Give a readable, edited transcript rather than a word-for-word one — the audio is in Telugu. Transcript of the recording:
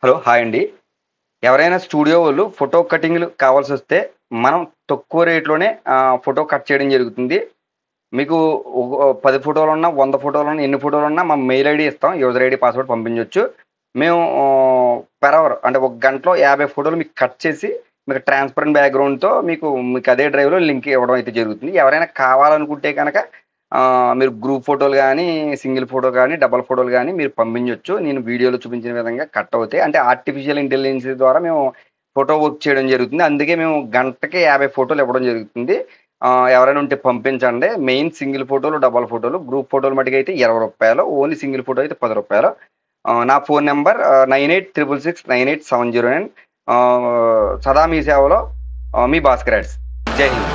హలో! హాయ్ అండి. ఎవరైనా స్టూడియో వోళ్ళు ఫోటో కటింగ్‌లు కావాల్సొస్తే, మనం తక్కువ రేట్‌లోనే ఫోటో కట్ చేయడం జరుగుతుంది. మీకు 10 ఫోటోలున్నా, 100 ఫోటోలున్నా, ఎన్ని ఫోటోలున్నా మా మెయిల్ ఐడీ ఇస్తాం. యూజర్ ఐడీ, పాస్వర్డ్ పంపించొచ్చు. మేము పర్ అవర్ అంటే ఒక గంటలో 50 ఫోటోలు మీకు కట్ చేసి, మీకు ట్రాన్స్‌పరెంట్ బ్యాక్‌గ్రౌండ్‌తో మీకు అదే డ్రైవ్‌లో లింక్ ఇవ్వడం అయితే జరుగుతుంది. ఎవరైనా కావాలనుకుంటే గనక మీరు గ్రూప్ ఫోటోలు గానీ, సింగిల్ ఫోటో గానీ, డబుల్ ఫోటోలు గానీ మీరు పంపించొచ్చు. నేను వీడియోలో చూపించిన విధంగా కట్ అవుతాయి. అంటే ఆర్టిఫిషియల్ ఇంటెలిజెన్స్ ద్వారా మేము ఫోటో వర్క్ చేయడం జరుగుతుంది. అందుకే మేము గంటకి 50 ఫోటోలు ఇవ్వడం జరుగుతుంది. ఎవరైనా ఉంటే పంపించండి. మెయిన్ సింగిల్ ఫోటోలు, డబుల్ ఫోటోలు, గ్రూప్ ఫోటోలు మట్టుకైతే రూ. 20. ఓన్లీ సింగిల్ ఫోటో అయితే రూ. 10. నా ఫోను నంబర్ 9866698709. సదా మీ సేవలో మీ భాస్కర్ యాడ్స్. జై హింద్.